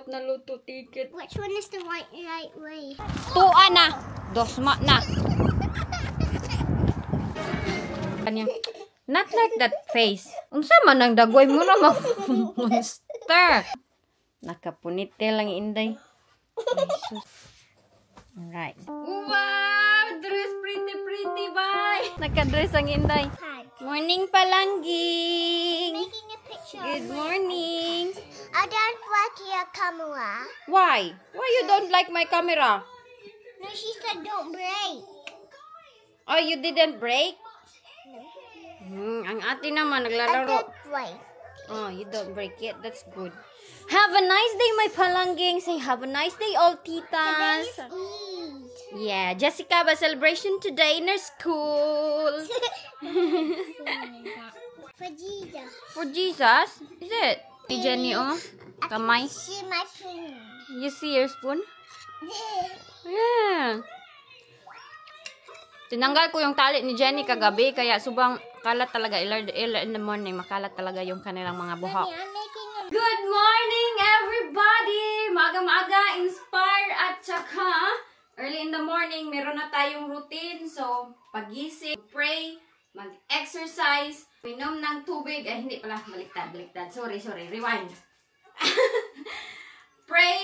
salamat na Lotto ticket. Which one is the right way? Tuwa na. Dosma na. Kanya. Not like that face. Unsa man ang dagoy mo na monster. Nakapunite lang Inday. Alright. Wow! Dress pretty, bye! Naka-dress ang Inday. Hi. Morning palangging! Making a picture. Good morning! I don't like your camera. Why? Why you don't like my camera? No, she said don't break. Oh, you didn't break? Ang ate naman, I naglalaro. did break. Oh, you don't break it. That's good. Have a nice day, my palangging. Say, have a nice day, all titas. Today's Eid. Yeah, Jessica, ba celebration today in her school. For Jesus. For Jesus? Is it? Si Jenny, oh. Kamay. See my pin. You see your spoon? Yeah. Tinanggal ko yung tali ni Jenny kagabi, kaya subang kalat talaga. Early in the morning, makalat talaga yung kanilang mga buhok. I'm making a... Good morning, everybody! Maga-maga, inspire at saka early in the morning, meron na tayong routine. So, pagising, pray, mag-exercise, minom ng tubig. Ay, hindi pala, baliktad. Sorry, rewind. Pray,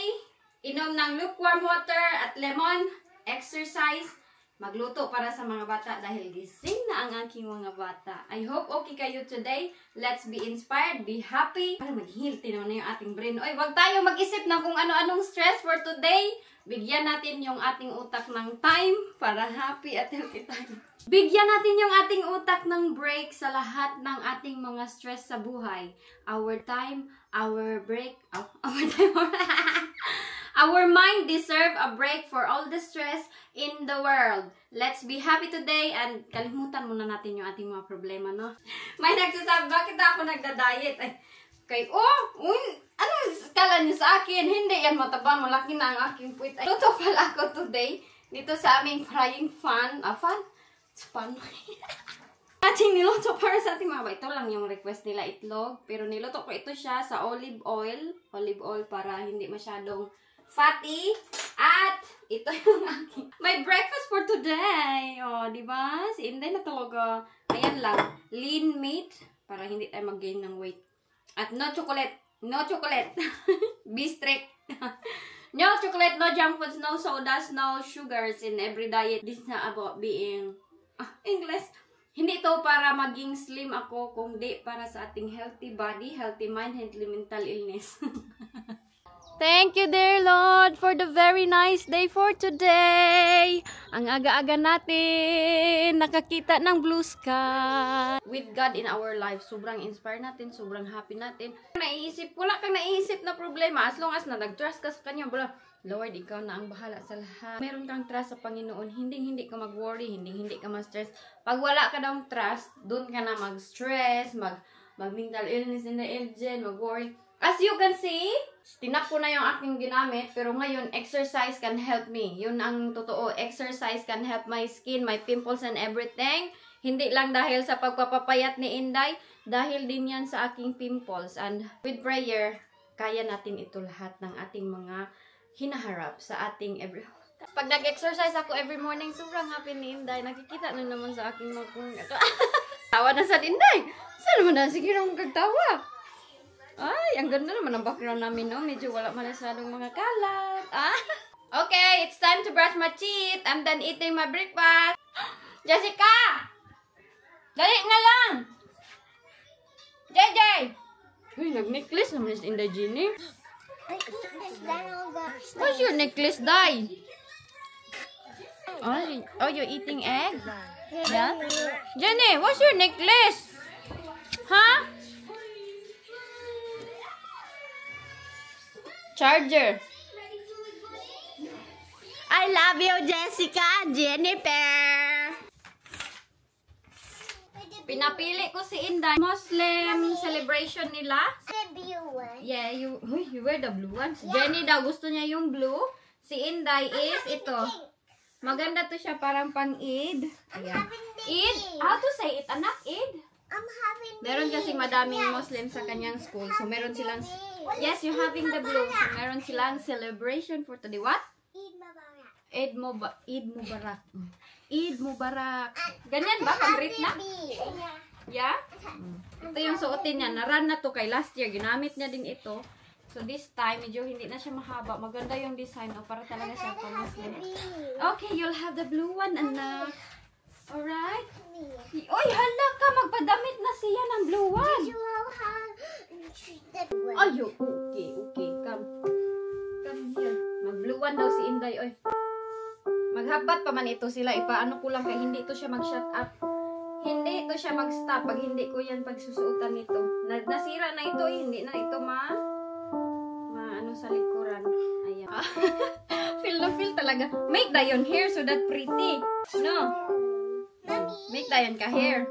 inom ng lukewarm water at lemon, exercise, magluto para sa mga bata dahil gising na ang aking mga bata. I hope okay kayo today. Let's be inspired, be happy. Para mag-healthy naman na yung ating brain. Oy, wag tayo mag-isip ng kung ano-anong stress for today. Bigyan natin yung ating utak ng time para happy at healthy tayo. Bigyan natin yung ating utak ng break sa lahat ng ating mga stress sa buhay. Our time, our break, our mind deserve a break for all the stress in the world. Let's be happy today and kalimutan muna natin yung ating mga problema, no? May nagsasabi, bakit ako nagda-diet? Ay, ano kala niyo sa akin? Hindi yan mataba, malaki na ang aking puwit. Ay, totoo pala ako today dito sa aming frying pan. Pan? Ating niluto para sa ating mga ba. Ito lang yung request nila, itlog. Pero niluto ko ito siya sa olive oil. Olive oil para hindi masyadong fatty. At ito yung aking my breakfast for today. O, diba? Si Inday na talaga. Ayan lang. Lean meat. Para hindi tayo mag-gain ng weight. At no chocolate. No chocolate. Be strict. No chocolate, no junk foods, no sodas, no sugars in every diet. This is not about being English. Hindi ito para maging slim ako, kundi para sa ating healthy body, healthy mind, healthy mental illness. Thank you, dear Lord, for the very nice day for today. Ang aga-aga natin, nakakita ng blue sky. With God in our life, sobrang inspire natin, sobrang happy natin. Wala kang naiisip na problema as long as na nag-trust ka sa Kanya. Lord, ikaw na ang bahala sa lahat. Meron kang trust sa Panginoon, hindi ka mag-worry, hindi ka ma-stress. Pag wala ka daw trust, doon ka na mag-stress, mag-mental illness in the engine, mag-worry. As you can see, tinap ko na yung aking ginamit, pero ngayon, exercise can help me. Yun ang totoo. Exercise can help my skin, my pimples, and everything. Hindi lang dahil sa pagpapapayat ni Inday, dahil din yan sa aking pimples. And with prayer, kaya natin ito lahat ng ating mga hinaharap sa ating Pag nag-exercise ako every morning, sobrang happy ni Inday. Nakikita na naman sa aking mga tawa na sa Inday. Saan naman na? Sige naman kagtawa. Ay, ang ganda naman ang background namin, no? Medyo wala masyadong mga kalat. Okay, it's time to brush my teeth. I'm done eating my breakfast. Jessica! Dali na lang! JJ! Uy, nag-necklace naman si Inday Jenny. What's your necklace, Day? Oh, you're eating egg? Yeah? Jenny, what's your necklace? Huh? Charger. I love you, Jessica, Jennifer. Pinapili ko si Inday. Muslim celebration nila. Yeah, you wear the blue one. Si Jenny daw gusto niya yung blue. Si Inday is ito. Maganda to siya, parang pang Eid. Ayan. Eid? How to say it, anak? Eid? I'm having Meron kasi madaming Muslim sa kanyang school. So, meron silang... Yes, you're having the blue. So, meron silang celebration for today. What? Eid Mubarak. Eid Mubarak. Eid Mubarak. Ganyan ba? Pag-rate na? Yeah? Ito yung suotin niya. Naran na to kay last year. Ginamit niya din ito. So, this time, medyo hindi na siya mahaba. Maganda yung design. O, para talaga siya pang Muslim. Okay, you'll have the blue one, anak. Alright? Oy, hala ka! Magpadamit na siya ng blue one. You will have the Ayo, okay. Come here. Mag-blue one daw si Inday, oy. Maghabat pa man ito sila. Ipaano ko lang kaya hindi ito siya mag-shut up. Hindi ito siya mag-stop pag hindi ko yan pagsusuotan nito. Nasira na ito, hindi na ito ano sa likuran. Ayan. Feel na feel talaga. Make that your hair so that pretty. No? Make that yan ka hair.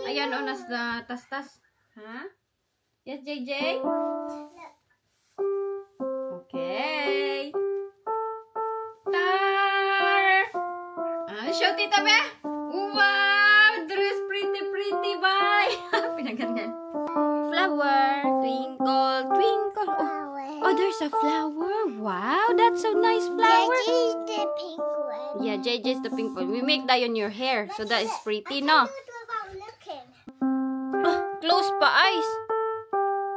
Ayan o, nasa tas-tas. Ha? Yes, JJ? Okay. Show tita be? Wow! Dress pretty, bye! Pinaganyan. Flower, twinkle, twinkle. Oh, there's a flower. Wow, that's so nice flower. JJ's the pink one. Yeah, JJ's the pink one. We make that on your hair, so that is pretty, no? Without looking. Oh, close pa eyes.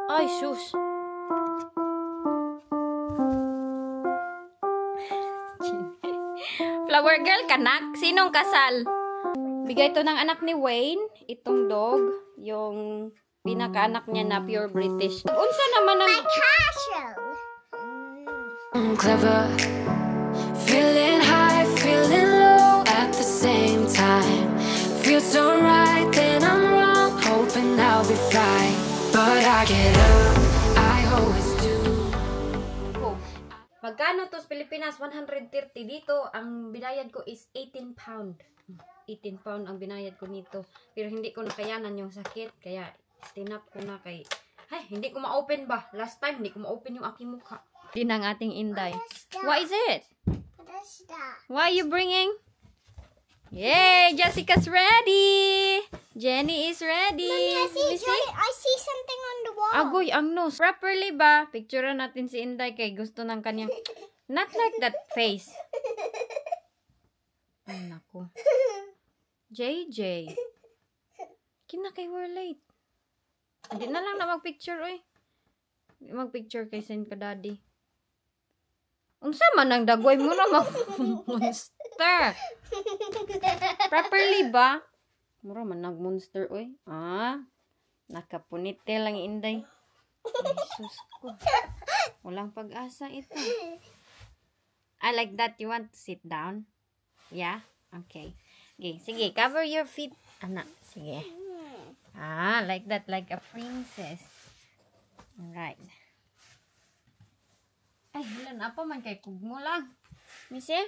Ay, sus. Flower girl, kanak? Sinong kasal? Bigay to ng anak ni Wayne. Itong dog. Yung pinakaanak niya na pure British. Unsa naman ang... My castle. I'm clever. Feeling high, feeling low at the same time. Feels so right, then I'm wrong. Hoping I'll be fine. But I get up, I always do. Magkano to sa Pilipinas? 130 dito. Ang binayad ko is 18 pound. 18 pound ang binayad ko nito. Pero hindi ko nakayanan yung sakit. Kaya stinap ko na kay... Ay, hindi ko ma-open ba? Last time, hindi ko ma-open yung aking mukha. Din ang ating Inday. What is it? What is that? What are you bringing? Yay! Jessica's ready! Jenny is ready! Mommy, You see? I see something on the wall. Agoy, ang nose. Properly ba? Picturean natin si Inday kay gusto ng kanyang... Not like that face. Ay, naku. JJ. Kina kay we're late. Hindi na lang na mag-picture, oy. Mag-picture kay send ka daddy. Unsa man ang dagoy mo na mag-monster? Properly ba? Mura man nag-monster, oy. Nakapunite lang Inday. Ay, sus ko. Walang pag-asa ito. I like that. You want to sit down? Yeah? Okay. Okay, sige. Cover your feet. Anak, sige. Like that. Like a princess. Alright. Ay, hilan apa man kay kugmo lang. Missy?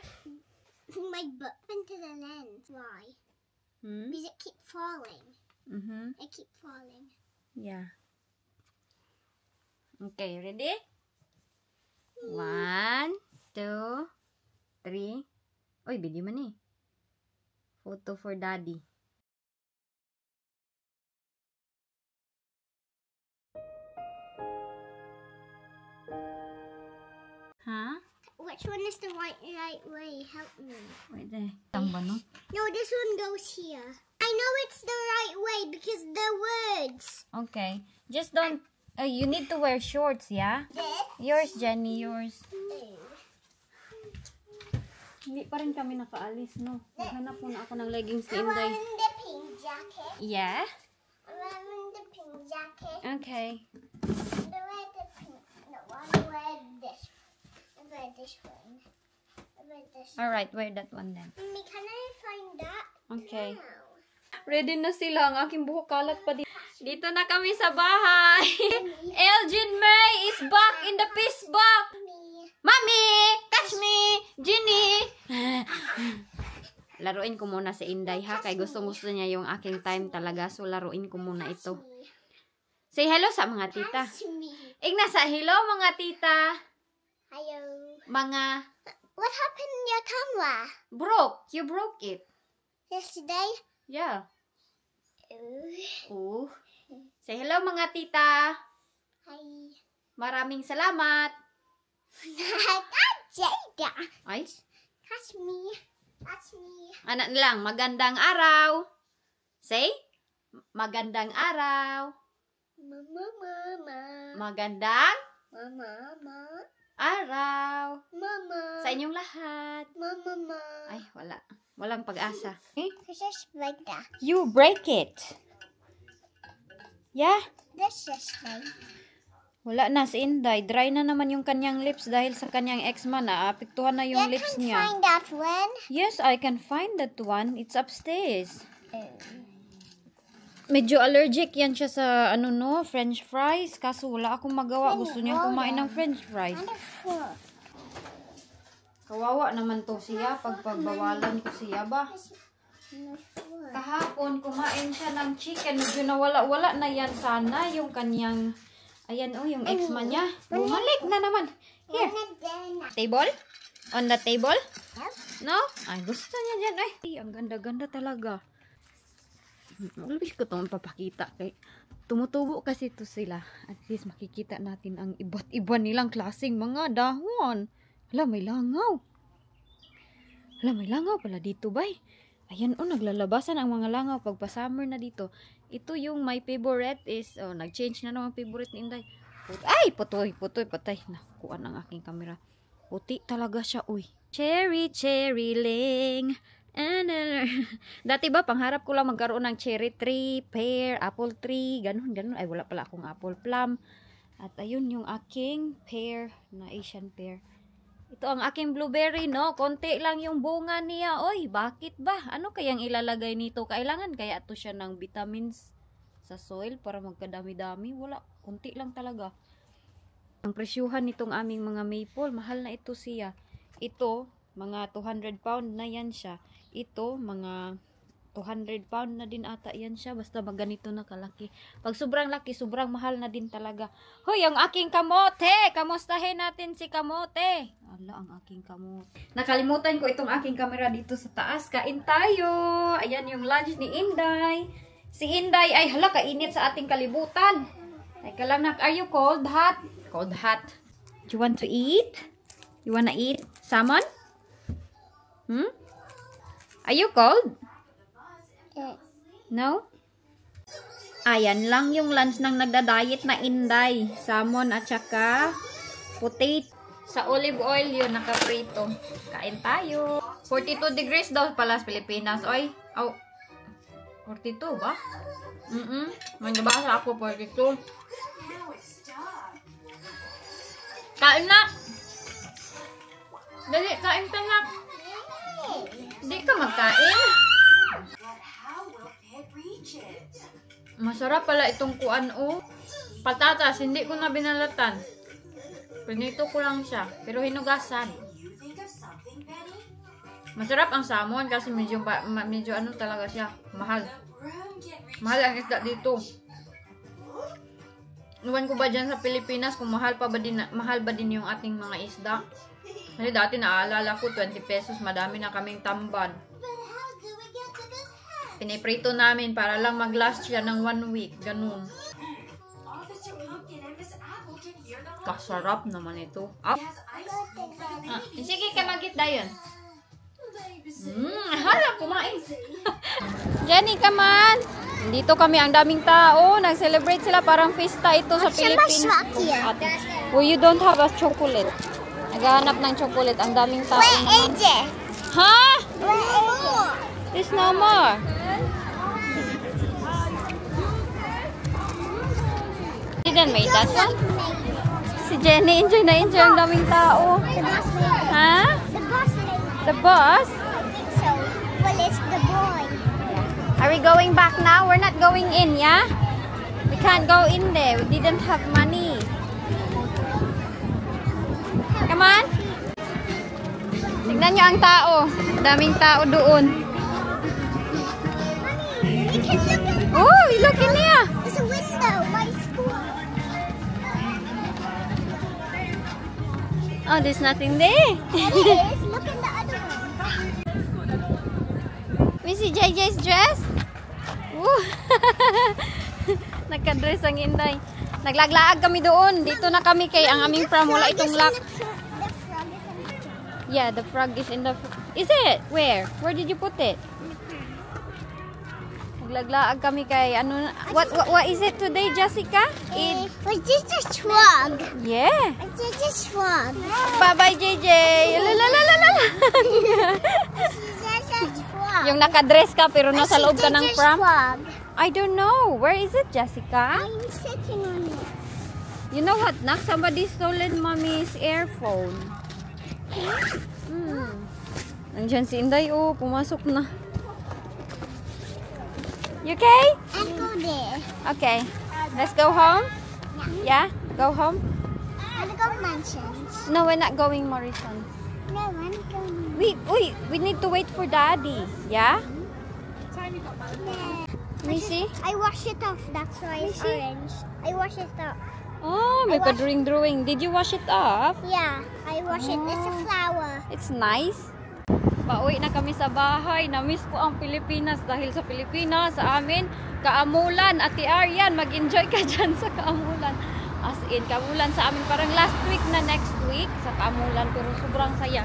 My butt into the lens. Why? Because it keeps falling. It keeps falling. Yeah. Okay, ready? 1, 2, 3. Oy, video man eh. Photo for daddy. Huh? Which one is the right way? Help me. Wait there. Tamba no? No, this one goes here. I know it's the right way because the words. Okay. Just don't... you need to wear shorts, yeah? This. Yours, Jenny. Yours. Hindi pa rin kami nakaalis, no? Maghanap muna ako ng leggings ni I'm Inday. wearing the pink jacket. Yeah? I'm wearing the pink jacket. Okay. I wear the pink. No, I wear this. I wear this one. I wear this. Alright, wear that one then. Mommy, can I find that? Okay. No. Ready na sila. Ang aking buhok kalat pa dito. Dito na kami sa bahay. Elgin May is back in the piece box. Me. Mommy! Catch me! Ginny! Laruin ko muna si Inday ha. Kaya gusto niya yung aking time talaga. So, laruin ko muna ito. Say hello sa mga tita. Catch me. Igna sa hello mga tita. Hello. Mga What happened to your camera? broke. You broke it. Yesterday? Yeah. Oh. Say hello mga tita. Hi. Maraming salamat. That's Jada. Ay, That's me. That's me. anak lang, magandang araw. Say, magandang araw. Mama, mama. Magandang Mama, mama. araw. Mama. Sa inyong lahat. Mama, mama. Ay, wala. Walang pag-asa. This is like that. You break it. Yeah. This is like. Wala na si Inday. Dry na naman yung kanyang lips dahil sa kanyang ex-man. Naapektuhan na yung lips You can niya. find that one. Yes, I can find that one. It's upstairs. Medyo allergic yan siya sa French fries. Kaso wala akong magawa. Gusto niyang kumain ng French fries. Wonderful. Kawawa naman to siya pag pagbawalan ko siya ba. Kahapon kumain siya ng chicken. Medyo nawala-wala na yan sana yung kanyang, ayan yung ex-man niya. Bumalik na naman. Here. Table? On the table? No? Ay, gusto niya dyan. Ay, ang ganda-ganda talaga. Labis ko itong papakita. Kay tumutubo kasi ito sila. At least makikita natin ang iba't iba nilang klaseng mga dahon. Hala, may langaw. Hala, may langaw pala dito, bay. Ayan, naglalabasan ang mga langaw pag pa-summer na dito. Ito yung my favorite is, nag-change na naman favorite ni Inday. Ay, putoy, patay. Nakuha ng aking camera. Puti talaga siya, uy. Cherry, cherry ling. Dati ba, pangharap ko lang magkaroon ng cherry tree, pear, apple tree, ganun. Ay, wala pala akong apple plum. At ayun yung aking pear na Asian pear. Ito ang aking blueberry, no? Konti lang yung bunga niya. Oy, bakit ba? Ano kayang ilalagay nito? Kailangan kaya ito siya ng vitamins sa soil para magkadami-dami? Wala, konti lang talaga. Ang presyuhan nitong aming mga maple, mahal na ito siya. Ito, mga 200 pound na yan siya. Ito, mga 200 pound na din ata yan siya. Basta maganito na kalaki. Pag sobrang laki, sobrang mahal na din talaga. Hoy, ang aking kamote! Kamustahin natin si kamote. Ala, ang aking kamote. Nakalimutan ko itong aking camera dito sa taas. Kain tayo! Ayan yung lunch ni Inday. Si Inday ay hala, kainit sa ating kalibutan. Teka lang, are you cold, hot? Cold, hot. Do you want to eat? You wanna eat salmon? Are you cold? No? Ayan lang yung lunch ng nagda-diet na Inday. Salmon at saka potato. Sa olive oil yun, nakaprito. Kain tayo. 42 degrees daw pala sa Pilipinas. Oy, 42 ba? May nabasa ako, 42. Kain na! Dali, kain ka na. Hindi ka magkain. Masarap pala itong kuan patatas, hindi ko na binalatan. Pinito ko lang siya, pero hinugasan. Masarap ang salmon kasi medyo talaga siya, mahal. Mahal ang isda dito. Iwan ko ba dyan sa Pilipinas kung mahal ba din yung ating mga isda? Kasi dati naaalala ko 20 pesos, madami na kaming tamban. Piniprito namin para lang mag-last siya ng 1 week. Ganun. Kasarap naman ito. Sige ka magit dayon. Hala, kumain. Jenny, come on. Dito kami, ang daming tao. Nag-celebrate sila, parang fiesta ito sa Philippines. Oh, you don't have a chocolate. Naghahanap ng chocolate. Ang daming tao. Where is it? Ha? Where is it? There's no more. Didn't make that one? Si Jenny, enjoy na enjoy ang daming tao. The bus lady. Ha? The bus lady. The bus? So, well, it's the boy. Are we going back now? We're not going in, yeah? We can't go in there. We didn't have money. Come on. Tignan nyo ang tao. Daming tao doon. You can look at Oh, look in here. There's a window by school. Oh, there's nothing there. There is. Look in the other one. We see JJ's dress. Woo! Nagka-dress ang Inday. Naglaglaag kami doon. Dito na kami kay ang aming prom. Wala itong lock. Yeah, the frog is in the... Is it? Where? Where did you put it? Naglaglaag kami kay ano... What is it today, Jessica? Was this a frog? Yeah. Was this a frog? Bye-bye, JJ. Lalalala. This is a frog. Yung nakadress ka pero nasa loob ka ng prom? Frog. I don't know. Where is it, Jessica? I'm sitting on it. You know what, Nak? Somebody stolen Mommy's earphone. Nandiyan si Inday. Oh, pumasok na. You okay? I'll go there. Okay. Let's go home? Yeah? Go home? I'll go mansions. No, we're not going Morrison. No, I'm going. We need to wait for Daddy. Yeah? Yeah. Let me see. I wash it off. That's why it's orange. I wash it off. Oh, may pa-drawing. Did you wash it off? Yeah, I wash it. It's a flower. It's nice. Pauwi na kami sa bahay. Na-miss ko ang Pilipinas dahil sa Pilipinas, sa amin, kaamulan. Ate Arian, mag-enjoy ka dyan sa kaamulan. As in, kaamulan sa amin. Parang last week na next week sa kaamulan. Pero sobrang saya.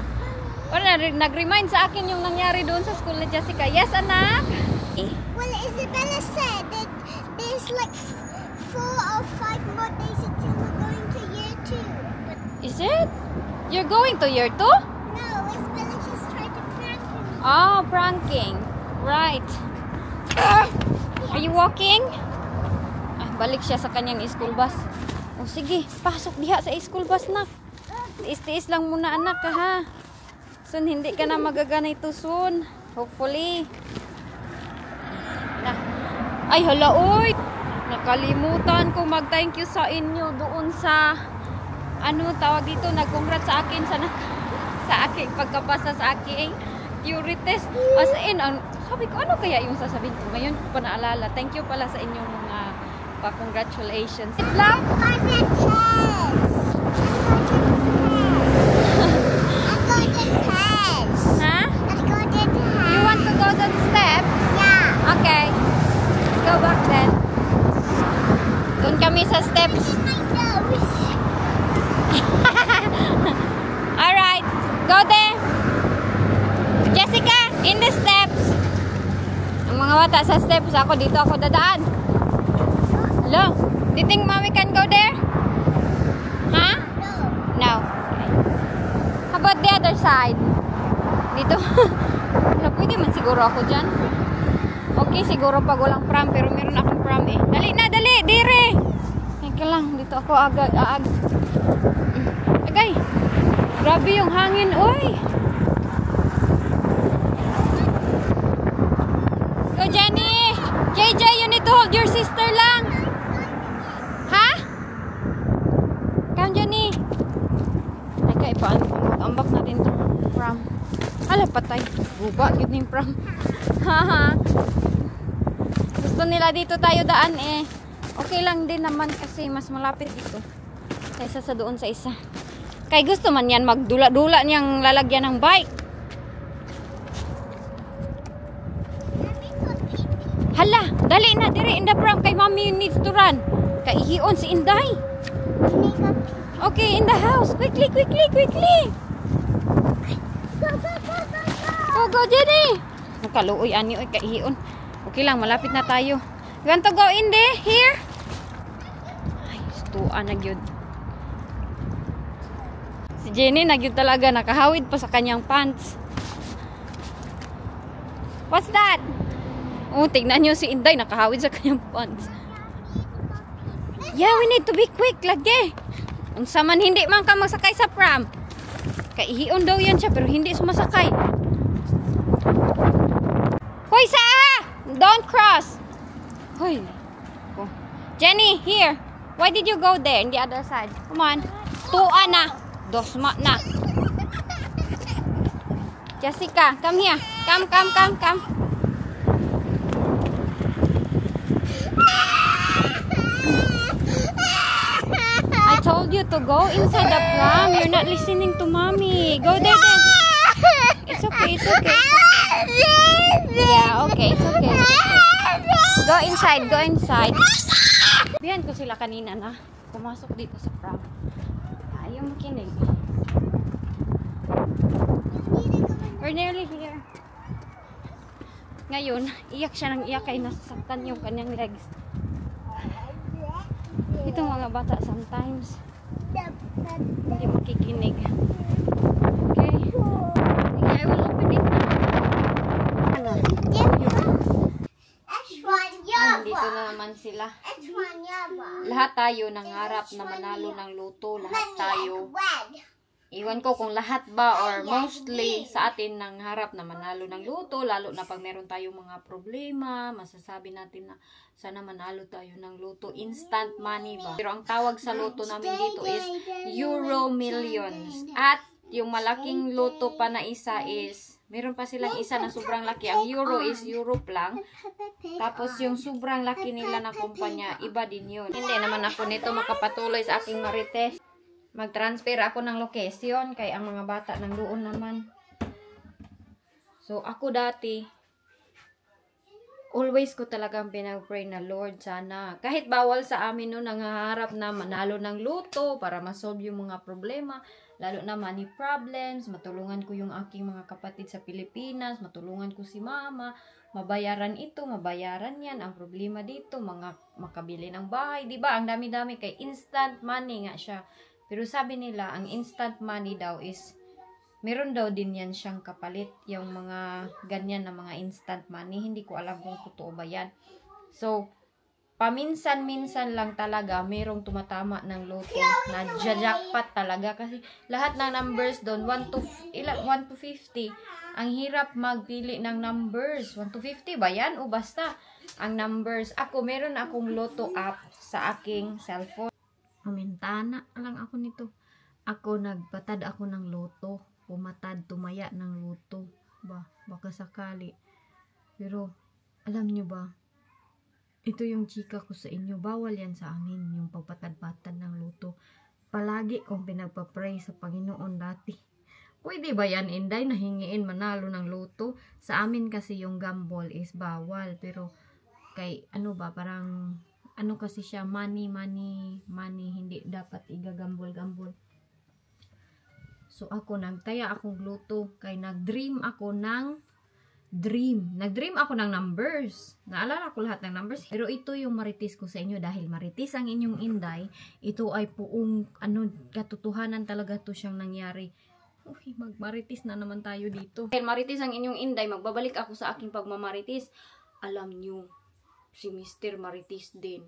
O, nag-remind sa akin yung nangyari doon sa school ni Jessica. Yes, anak? Well, Isabella said that there's like 4 or 5 more days until we're going to year 2. But Is it? You're going to year 2? no, Isabella just tried to prank me. Oh, pranking. Right. Are you walking? Ah, balik siya sa kanyang school bus. O sige, pasok diha sa school bus na. Tiis-tiis lang muna anak ha. Soon hindi ka na magaganito soon. Hopefully. Ay hala oy. Nakalimutan ko mag-thank you sa inyo doon sa ano tawag dito, nag-congrats sa akin sa aking pagkapasa sa aking theory test. As in, sabi ko, ano kaya yung sasabihin ko? Ngayon ko pa naalala. Thank you pala sa inyong mga pa-congratulations. Sit lang! I'm going to test. Ha? I'm going to test. You want to go to the steps? Yeah. Okay. Let's go back then. Doon kami sa steps. My nose. Alright. Go there. Jessica, in the steps. Ang mga bata sa steps. Ako dito ako dadaan. Hello? Do you think mommy can go there? Huh? No. No. Okay. How about the other side? Dito. Wala, pwede man siguro ako dyan. Okay, siguro pag walang pram. Pero meron akong pram eh. Dali na, dali. Dire. Teka lang. Dito ako agad. Agay. Grabe yung hangin. Uy. Go, Jenny. JJ, you need to hold your sister lang. Ha? Come, Jenny. Teka, ipaan ko. Mag-ambak natin ito. Pram. Hala, patay. Guba, yun yung pram. Haha. Gusto nila dito tayo daan eh. Okay lang din naman kasi mas malapit dito. Kaysa sa doon sa isa. Kaya gusto man yan magdula-dula niyang lalagyan ng bike. Hala, dali na dire in the pram kay mommy needs to run. Kay ihion si Inday. Okay, in the house. Quickly, quickly, quickly. Go, go, go, go, go. Go, Jenny. Nakaluoy ani oy kay ihion. Okay lang, malapit na tayo. You want to go in there? Here? Ay, stuan na gyud. Si Jenny nagyud talaga nakahawid pa sa kanyang pants. What's that? Oh, tignan nyo si Inday nakahawid sa kanyang pants. Yeah, we need to be quick lagi. Unsa man hindi man ka masakay sa pram. Kaihion daw yan siya pero hindi sumasakay. Hoy, saa! Don't cross. Hoy. Oh. Jenny, here. Why did you go there in the other side? Come on. Tuan na. Dosma na. Jessica, come here. Come, come, come, come. I told you to go inside the pram. You're not listening to mommy. Go there then. It's okay, it's okay. Yeah, okay, it's okay. It's okay. Go inside, go inside. Bihan ko sila kanina na pumasok dito sa pram. Ayaw makinig. We're nearly here. Ngayon, iyak siya ng iyak kay nasasaktan yung kanyang legs. Itong mga bata sometimes hindi makikinig. Okay? I will open it now. Ano? Dito na naman sila. Lahat tayo nangarap na manalo ng luto. Lahat tayo. Iwan ko kung lahat ba or mostly sa atin nangarap na manalo ng luto. Lalo na pag meron tayong mga problema, masasabi natin na sana manalo tayo ng luto. Instant money ba? Pero ang tawag sa luto namin dito is Euro Millions. At yung malaking luto pa na isa is, meron pa silang isa na sobrang laki. Ang euro is Europe lang. Tapos yung sobrang laki nila na kumpanya, iba din yun. Hindi naman ako nito makapatuloy sa aking marites. Mag-transfer ako ng location kay ang mga bata nang doon naman. So ako dati, always ko talagang pinag-pray na Lord sana. Kahit bawal sa amin noon, nangaharap na manalo ng luto para masolve yung mga problema. Lalo na money problems, matulungan ko yung aking mga kapatid sa Pilipinas, matulungan ko si mama, mabayaran ito, mabayaran yan. Ang problema dito, mga makabili ng bahay, di ba? Ang dami-dami kay instant money nga siya. Pero sabi nila, ang instant money daw is, meron daw din yan siyang kapalit, yung mga ganyan na mga instant money. Hindi ko alam kung totoo ba yan. So, paminsan-minsan lang talaga merong tumatama ng loto na jackpot talaga kasi lahat ng numbers doon 1 to 50. Ang hirap magpili ng numbers. 1 to 50 ba yan? O basta ang numbers. Ako, meron akong loto app sa aking cellphone. Mamintana lang ako nito. Ako, nagpatad ako ng loto. Pumatad, tumaya ng loto. Baka sakali. Pero, alam nyo ba, ito yung chika ko sa inyo. Bawal yan sa amin, yung pagpatad-patad ng luto. Palagi kong pinagpa-pray sa Panginoon dati. Pwede ba yan, Inday, nahingiin manalo ng luto? Sa amin kasi yung gamble is bawal. Pero, kay, parang, kasi siya, money. Hindi dapat igagambol-gambol. So, ako, nagtaya akong luto. Kay, nag-dream ako ng Nag-dream ako ng numbers. Naalala ko lahat ng numbers. Pero ito yung maritis ko sa inyo. Dahil maritis ang inyong Inday, ito ay buong katotohanan talaga to siyang nangyari. Uy, magmaritis na naman tayo dito. Dahil maritis ang inyong Inday, magbabalik ako sa aking pagmamaritis. Alam nyo, si Mr. Maritis din.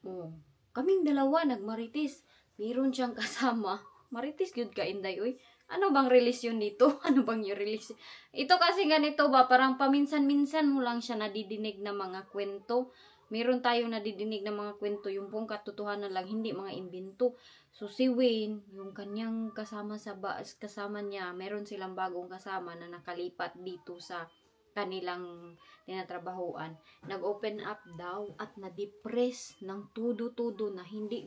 Oh, kaming dalawa nagmaritis. Meron siyang kasama. Maritis good ka, Inday, uy. Ano bang relasyon dito? Ano bang yung relasyon? Ito kasi ganito ba, parang paminsan-minsan mo lang siya nadidinig na mga kwento. Meron tayong nadidinig na mga kwento, yung pong katotohanan lang, hindi mga imbento. So si Wayne, yung kanyang kasama niya, meron silang bagong kasama na nakalipat dito sa kanilang tinatrabahuan. Nag-open up daw at na-depress ng tudo-tudo na hindi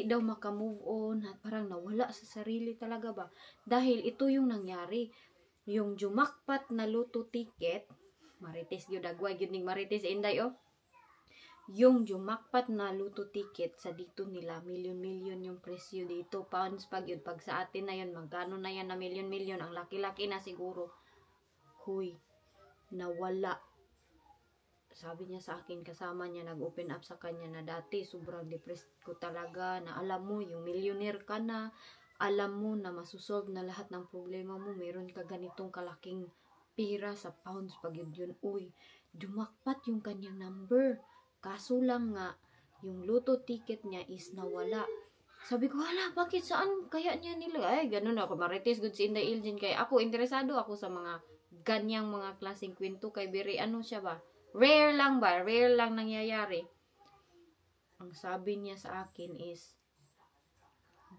daw maka-move on at parang nawala sa sarili talaga ba. Dahil ito yung nangyari. Yung jumakpat na luto ticket, marites yun, dagway yun ning marites, Inday, oh. Yung jumakpat na luto ticket sa dito nila, milyon-milyon yung presyo dito. Pounds pag yun. Pag sa atin na yun, magkano na yan na milyon-milyon. Ang laki-laki na siguro. Huy, nawala. Sabi niya sa akin, kasama niya, nag-open up sa kanya na dati, sobrang depressed ko talaga, na alam mo, yung millionaire ka na, alam mo na masusolve na lahat ng problema mo, meron ka ganitong kalaking pira sa pounds pag yun. Uy, jumakpat yung kanyang number. Kaso lang nga, yung luto ticket niya is nawala. Sabi ko, hala, bakit saan kaya niya nila? Ay, ganun ako, marites good si Inday Iljen. Kaya ako, interesado ako sa mga ganyang mga klaseng kwento. Kay Biri, siya ba? Rare lang ba? Rare lang nangyayari. Ang sabi niya sa akin is,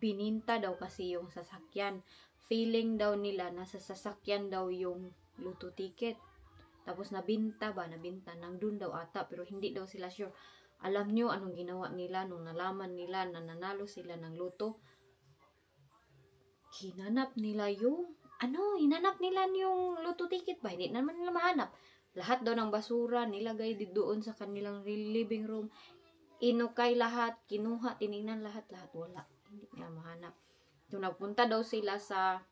bininta daw kasi yung sasakyan. Feeling daw nila na sa sasakyan daw yung luto ticket. Tapos nabinta. Nandun daw ata. Pero hindi daw sila sure. Alam nyo anong ginawa nila nung nalaman nila na nanalo sila ng luto? Hinanap nila yung hinanap nila yung lotto ticket ba? Hindi naman nila mahanap. Lahat daw ng basura nilagay doon sa kanilang living room. Inukay lahat, kinuha, tinignan lahat, wala. Hindi nila mahanap. So, nagpunta daw sila sa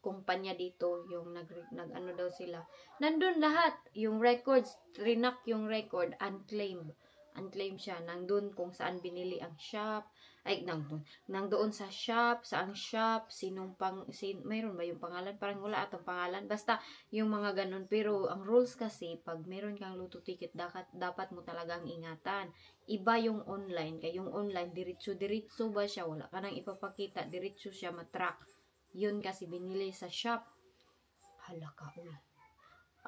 kumpanya dito, yung nag-ano daw sila. Nandun lahat, yung records, rinak yung record, unclaimed. Unclaimed siya, nandun kung saan binili ang shop, nandun sa shop, saang shop, mayroon ba yung pangalan? Parang wala atong pangalan. Basta, yung mga ganun. Pero, ang rules kasi, pag meron kang lotto ticket, dapat mo talagang ingatan. Iba yung online. Kaya yung online, diretso ba siya? Wala ka nang ipapakita. Diretso siya matrack. Yun kasi binili sa shop. Hala ka, uy.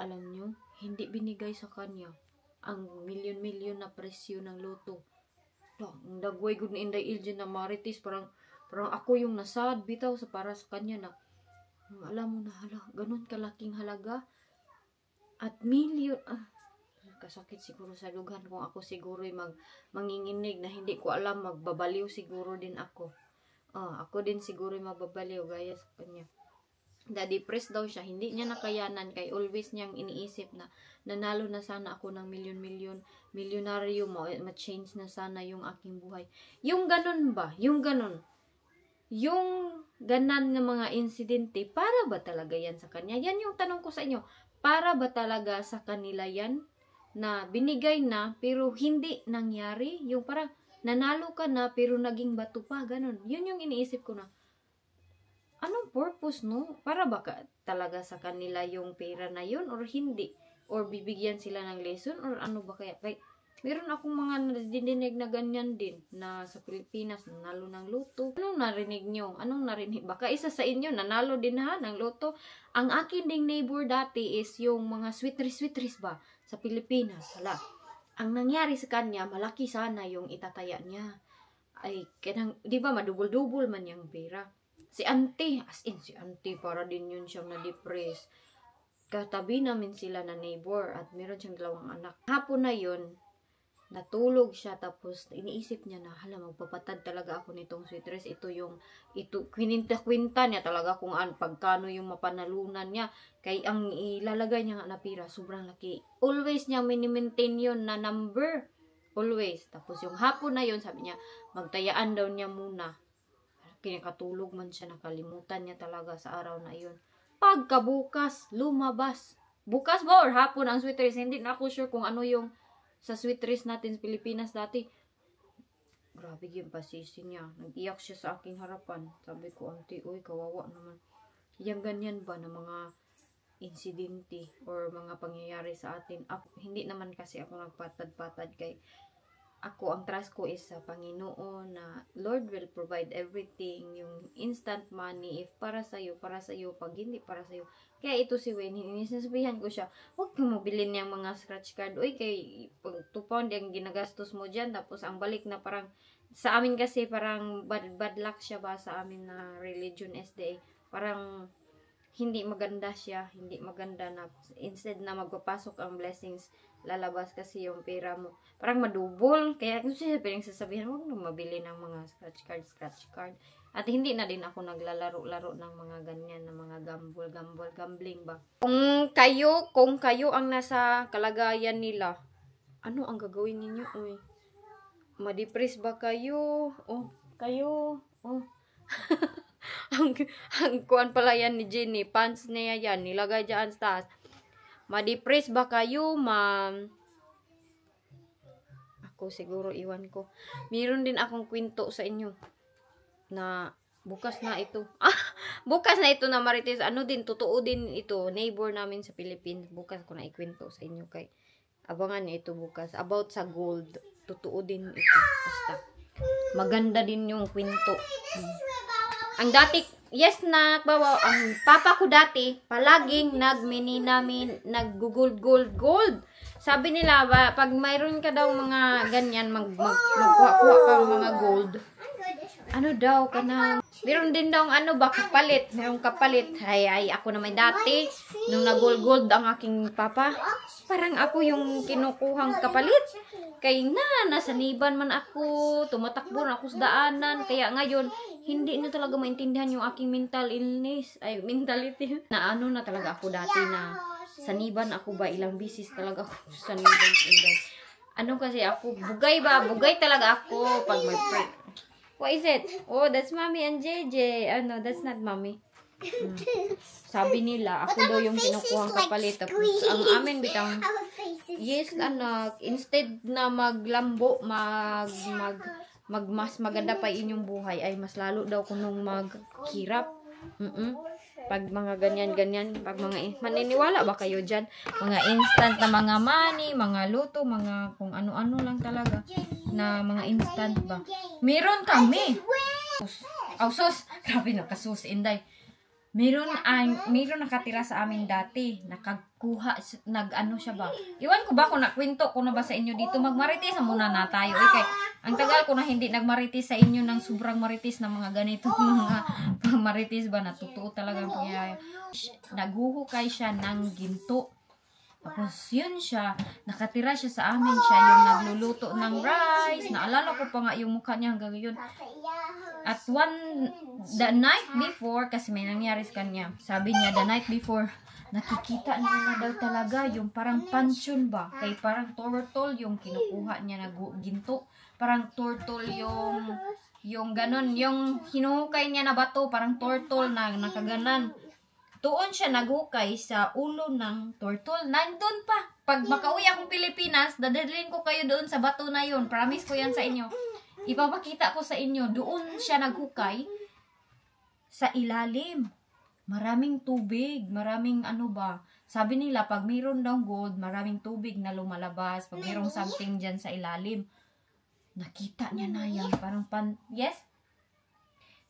Alam nyo, hindi binigay sa kanya ang milyon-milyon na presyo ng loto. Ang dagway good na inday ilgin na maritis. Parang ako yung nasad bitaw para sa kanya na alam mo na, ganun kalaking halaga. At milyon, kasakit siguro sa lugan kung ako siguro manginginig na hindi ko alam, magbabaliw siguro din ako. Ako din siguro magbabaliw gaya sa kanya. Na-depressed daw siya, hindi niya nakayanan kay always niyang iniisip na nanalo na sana ako ng milyonaryo mo, ma-change na sana yung aking buhay. Yung ganun ba? Yung ganan ng mga insidente, para ba talaga yan sa kanya? Yan yung tanong ko sa inyo. Para ba talaga sa kanila yan? Na binigay na pero hindi nangyari? Yung parang nanalo ka na pero naging bato pa, ganun. Yun yung iniisip ko na, anong purpose, no? Para ba talaga sa kanila yung pera na yun or hindi? Or bibigyan sila ng lesson or ano ba kaya? Meron akong mga nadidinig na ganyan din na sa Pilipinas nanalo ng loto. Anong narinig nyo? Anong narinig? Baka isa sa inyo nanalo din ng loto. Ang akin ding neighbor dati is yung mga sweetris ba sa Pilipinas. Hala. Ang nangyari sa kanya, malaki sana yung itataya niya. Ay, di ba madubol-dubol man yung pera. Si auntie, si auntie, para din yun siyang na-depress. Katabi namin sila na neighbor at meron siyang 2 anak. Hapon na yun, natulog siya tapos iniisip niya na, hala, magpapatad talaga ako nitong sweetress. Ito kwinta-kwinta niya talaga kung pagkano yung mapanalunan niya. Kaya ang ilalagay niya nga na pira, sobrang laki. Always niya mini-maintain yun na number. Always. Tapos yung hapon na yun, sabi niya, magtayaan daw niya muna. Kinakatulog man siya, nakalimutan niya talaga sa araw na iyon. Pagkabukas, lumabas. Bukas ba or hapon ang sweetress? Hindi na ako sure kung ano yung sa sweetress natin sa Pilipinas dati. Grabe yung pasisi niya. Nag-iyak siya sa aking harapan. Sabi ko, auntie, uy, kawawa naman. Yang ganyan ba na mga insidente or mga pangyayari sa atin? Hindi naman kasi ako nagpatad-patad kay ako, ang trust ko is sa Panginoon na Lord will provide everything, yung instant money, if para sa'yo, pag hindi para sa'yo. Kaya ito si Wayne, sinasabihan ko siya, huwag kang mabili niyang mga scratch card. Uy, kay 2 pound yung ginagastos mo dyan, tapos ang balik na parang, sa amin kasi parang bad luck siya ba sa amin na religion SDA. Parang, hindi maganda siya, hindi maganda na instead na magpapasok ang blessings, lalabas kasi yung pera mo. Parang madubol. Kaya kung siya sasabihin, huwag nang mabili ng mga scratch card. At hindi na din ako naglalaro-laro ng mga ganyan, ng mga gambling ba. Kung kayo ang nasa kalagayan nila, ano ang gagawin ninyo? Uy, ma-depress ba kayo? ang kuan pala yan ni Jenny, pants niya yan, nilagay dyan sa taas. Ma-depress ba kayo, ma'am? Ako siguro, iwan ko. Meron din akong kwento sa inyo na bukas na ito. Bukas na ito na Marites. Ano din, totoo din ito. Neighbor namin sa Philippines. Bukas ko na ikwento sa inyo kay abangan niyo ito bukas. About sa gold. Totoo din ito. Basta. Maganda din yung kwento. Ang dati, yes na, ang papa ko dati, palaging nag-gold. Sabi nila, pag mayroon ka daw mga ganyan, magkuha ka mga gold. ano daw kanang meron din daw ano ba kapalit, merong kapalit. Ay ako naman dati nung nagulgold ang aking papa, parang ako yung kinukuhang kapalit. Kay nasa niban man ako, tumatakbo na ako sa daanan, kaya ngayon hindi na talaga maintindihan yung aking mental illness, ay mentality. Na ano na talaga ako dati na saniban ako ba, ilang bisis talaga ako saniban. Ano kasi ako, bugay talaga ako pag may prank. What is it? Oh, that's Mommy and JJ. No, that's not Mommy. Sabi nila, ako daw yung kinukuhang kapalit. Tapos, ang amin bitang, yes, anak, instead na maglambo, mas maganda pa inyong buhay, ay mas lalo daw kunong maghirap. Pag mga ganyan, pag mga, maniniwala ba kayo dyan? Mga instant na mga money, mga luto, mga kung ano-ano lang talaga, na mga instant ba. Meron kami. Sus, grabe nakasus, Inday. Meron nakatira sa amin dati, nakakuha, nag-ano siya ba? Iwan ko ba kung nakwento ko na ba sa inyo dito, magmaritis muna na tayo. Okay, ang tagal ko na hindi nagmaritis sa inyo ng sobrang maritis na mga ganito, mga maritis ba, natutuo talaga ang pangyayari. Naghuhukay siya ng ginto. Tapos yun siya, nakatira siya sa amin, siya yung nagluluto ng rice. Naalala ko pa nga yung mukha niya hanggang yun. At the night before, kasi may nangyari sa kanya, sabi niya, the night before, nakikita niya na daw talaga yung parang pansyon ba? Kay parang turtle yung kinukuha niya na ginto. Parang turtle yung ganon, yung hinuhukay niya na bato, parang turtle na nakaganan. Doon siya naghukay sa ulo ng turtle. Nandun pa. Pag makauwi akong Pilipinas, dadalhin ko kayo doon sa bato na yun. Promise ko yan sa inyo. Ipapakita ko sa inyo. Doon siya naghukay sa ilalim. Maraming tubig. Maraming ano ba. Sabi nila, pag mayroon daw gold, maraming tubig na lumalabas. Pag mayroong something dyan sa ilalim. Nakita niya na yan. Parang yes?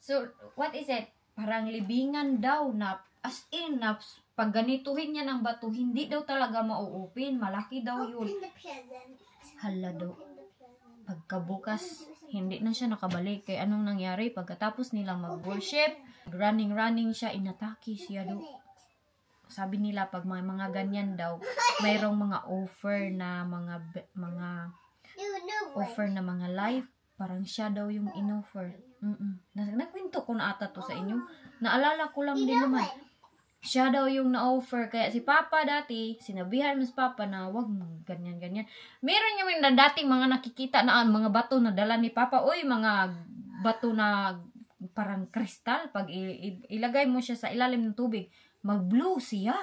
So, what is it? Parang libingan daw na as in, na pag ganituhin niya ng bato, hindi daw talaga mauupin. Malaki daw yun. Hala daw. Pagkabukas, hindi na siya nakabalik. Kaya anong nangyari? Pagkatapos nilang mag-worship, running siya, inatake siya daw. Sabi nila, pag may mga ganyan daw, mayroong mga offer na offer na mga life. Parang siya daw yung in-offer. Nakwento ko na ata to sa inyo. Naalala ko lang din naman. Siya daw yung na-offer. Kaya si Papa dati, sinabihan mo si Papa na wag ganyan. Meron yung dating mga nakikita na mga bato na dala ni Papa. Uy, mga bato na parang kristal. Pag ilagay mo siya sa ilalim ng tubig, mag-blue siya.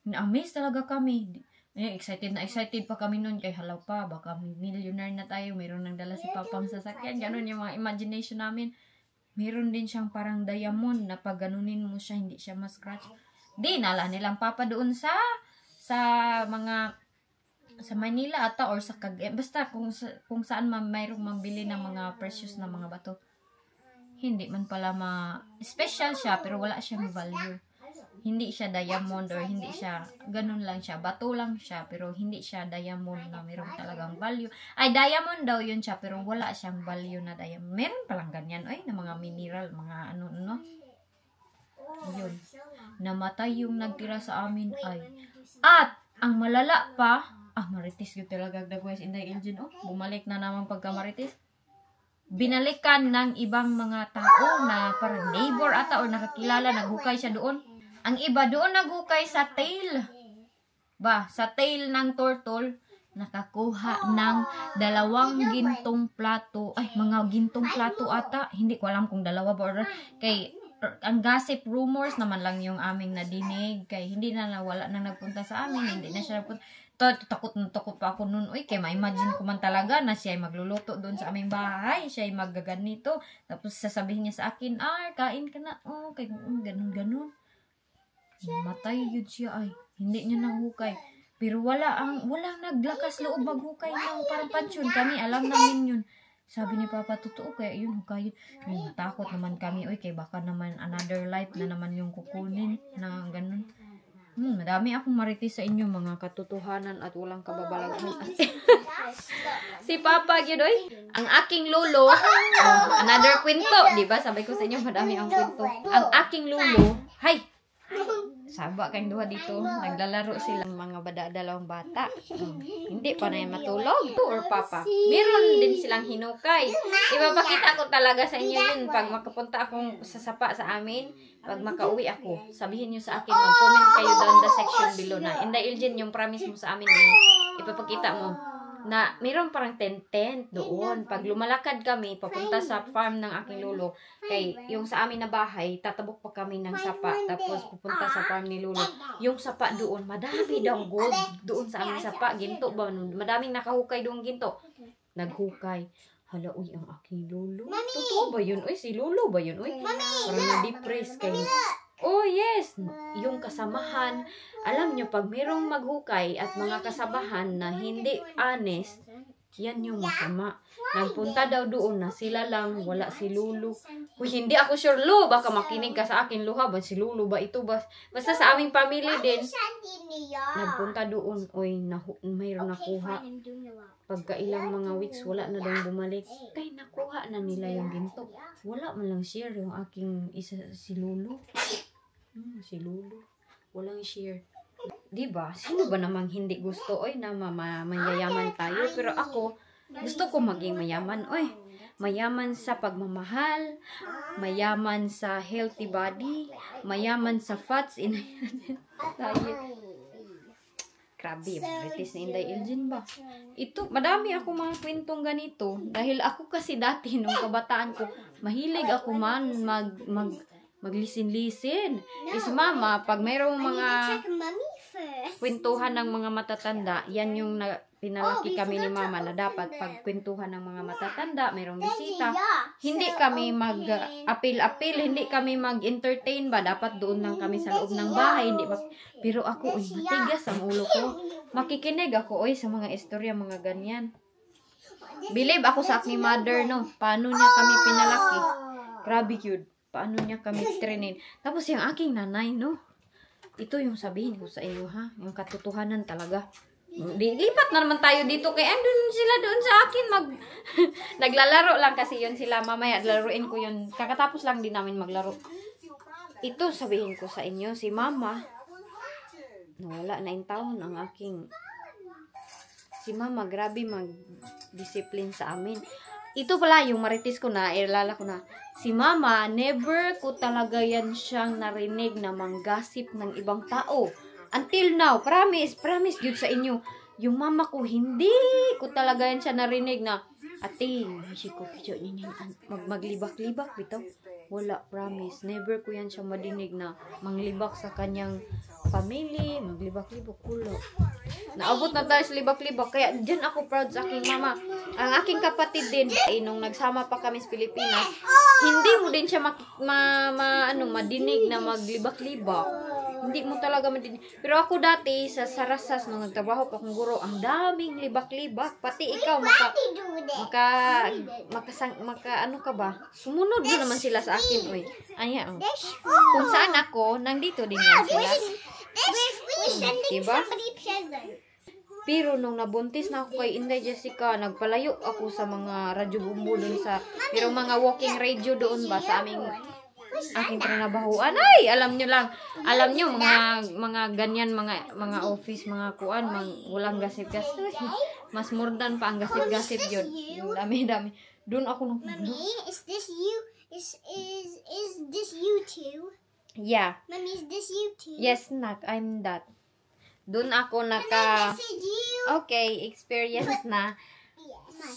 Na-amaze talaga kami. Excited pa kami noon. Kay halaw pa, baka millionaire na tayo. Meron nang dala si Papa ang sasakyan. Ganon yung mga imagination namin. Meron din siyang parang diamond na pag ganunin mo siya, hindi siya ma-scratch. Di, nala nilang Papa doon sa Manila ata or sa basta kung saan mayroong mambili ng mga precious na mga bato. Hindi man pala special siya, pero wala siyang value. Hindi siya diamond or hindi siya, ganun lang siya. Bato lang siya, pero hindi siya diamond na mayroong talagang value. Ay, diamond daw yun siya, pero wala siyang value na diamond. Meron palang ganyan, na mga mineral, mga ano. Yun. Namatay yung nagtira sa amin, ay. At, ang malala pa, maritis yun talaga, the voice in the engine, bumalik na naman pagka maritis. Binalikan ng ibang mga tao na parang neighbor ata or nakakilala, naghukay siya doon. Ang iba doon naghukay sa tail. Sa tail ng turtle, nakakuha ng 2 gintong plato. Ay, mga gintong plato ata. Hindi ko alam kung 2 ba. Kay, ang gossip rumors naman lang yung aming nadinig. Kay, hindi na wala nang nagpunta sa amin. Hindi na siya nagpunta. Takot pa ako noon. Uy, kaya ma-imagine ko man talaga na siya ay magluluto doon sa aming bahay. Siya ay magaganito. Tapos sasabihin niya sa akin, kain ka na. Kay, ganun. Matay yun siya ay. Hindi niya nahukay. Pero walang naglakas loob maghukay ng parang pansyon. Kami, alam namin yun. Sabi ni Papa, totoo kaya yun, hukay yun. Natakot naman kami. Uy, kaya baka naman another life na naman yung kukunin na ganun. Madami akong marites sa inyo, mga katotohanan at walang kababalagan. Si Papa, yun, oy. Ang aking lolo, another kwento, di ba? Sabi ko sa inyo, madami ang kwento. Ang aking lolo, hay! Saba kayong duha dito. Naglalaro silang mga dalawang bata. Hindi pa na yan matulog. Or Papa. Meron din silang hinukay. Ipapakita ko talaga sa inyo yun. Pag makapunta akong sa sapa sa amin, pag makauwi ako, sabihin nyo sa akin, mag-comment kayo doon the section below na. Inday Elgin, yung promise mo sa amin, ipapakita mo na mayroon parang tent doon. Pag lumalakad kami, papunta sa farm ng aking lolo, kay yung sa amin na bahay, tatabok pa kami ng sapa, tapos pupunta sa farm ni lolo. Yung sapa doon, madami daw gold doon sa aming sapa. Ginto ba? Madaming nakahukay doon ginto. Naghukay. Hala, uy, ang aking lolo. Totoo ba yun? Uy, si lolo ba yun? Uy, parang na-depress kayo. Oh, yes. Yung kasamahan. Alam nyo, pag mayroong maghukay at mga kasabahan na hindi honest, yan yung masama. Nagpunta daw doon na sila lang, wala si Lulu. Uy, hindi ako sure, Lu. Baka makinig ka sa akin, Luha. Ba si Lulu ba? Ito ba? Basta sa aming pamilya din. Nagpunta doon. Uy, mayroong nakuha. Pagka ilang mga weeks, wala na daw bumalik. Kaya nakuha na nila yung ginto. Wala man lang share yung aking isa, si Lulu. Si Lulu. Walang share. Diba? Sino ba namang hindi gusto, oy, na mayayaman tayo? Pero ako, gusto ko maging mayaman, oy. Mayaman sa pagmamahal, mayaman sa healthy body, mayaman sa fats in diet. Grabe, British na Inday Elgin ba? Ito, madami ako mga kwentong ganito. Dahil ako kasi dati, nung kabataan ko, mahilig ako man maglisin-lisin. Si Mama, pag mayroong mga kwentuhan ng mga matatanda, yan yung pinalaki kami ni Mama na dapat pag kwentuhan ng mga matatanda, mayroong bisita, hindi kami mag-apil-apil, hindi kami mag-entertain ba, dapat doon lang kami sa loob ng bahay, hindi ba? Pero ako, matigas ang ulo ko. Makikinig ako, sa mga istorya, mga ganyan. Believe ako sa aking mother, no? Paano niya kami pinalaki? Grabe yun. Paano niya kami trainin. Tapos yung aking nanay, no? Ito yung sabihin ko sa iyo, ha? Yung katotohanan talaga. Lipat na naman tayo dito kay andun sila doon sa akin naglalaro lang kasi yun sila. Mamaya laruin ko yun. Kakatapos lang din namin maglaro. Ito sabihin ko sa inyo, si Mama nawala na 9 taon ang aking si Mama, grabe mag-discipline sa amin. Ito pala yung marites ko na, ilala ko na. Si Mama, never ko talaga yan siyang narinig na manggasip ng ibang tao. Until now, promise yun sa inyo. Yung mama ko, hindi ko talaga yan siya narinig na, ate, maglibak-libak, bitaw. Wala, promise. Never ko yan siya madinig na manglibak sa kanyang family, maglibak-libak, wala. Naabot na tayo sa libak-libak. Kaya dyan ako proud sa aking mama. Ang aking kapatid din, nung nagsama pa kami sa Pilipinas, hindi mo din siya madinig na maglibak-libak. Hindi mo talaga madinig. Pero ako dati, sa Sarasas, nung nagtrabaho pa akong guro, ang daming libak-libak. Pati ikaw, ano ka ba? Sumunod mo naman sila sa akin, oy. Ayan, kung saan ako, nandito din yan sila. Diba? Pero nung nabuntis na ako kay Inday Jessica, nagpalayo ako sa mga radyo bumbu doon sa, pero mga walking radio doon ba sa aming aking trinabahuan. Ay, alam nyo, mga ganyan, mga office, mga kuan, walang gasip-gasip. Mas more than pa ang gasip-gasip yun. Dami. Doon ako nung, Mommy, is this you? Is this you too? Yeah. Mommy, is this you too? Yes, Nak, I'm that. Doon ako This is you. okay, experience na.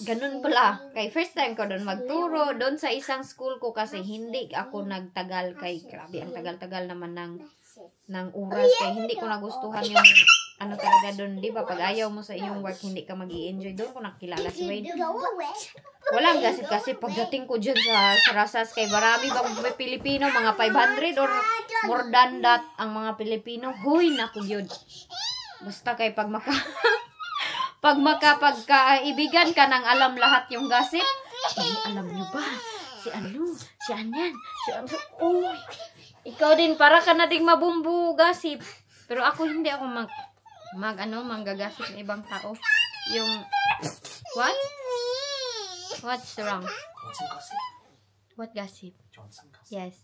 Ganun pala. Kay first time ko doon magturo. Doon sa isang school ko kasi hindi ako nagtagal kay grabe ang tagal-tagal naman ng oras. Kaya hindi ko nagustuhan yung ano talaga doon. Di ba? Pag ayaw mo sa iyong work, hindi ka mag-i-enjoy. Doon ko nakilala si Wade. Walang gasip-gasip. Pagdating ko dyan sa Sarasas kay marami ba may Pilipino, mga 500 or more than that ang mga Pilipino. Huy, naku yun. Basta kay pagkaibigan ka nang alam lahat yung gossip. Alam nyo ba? Si Anyan. Uy, ikaw din para ka na ding mabumbu gossip. Pero ako hindi ako manggagasip ng ibang tao. Yung what? What's wrong? Johnson gossip. What gossip? Johnson gossip. Yes.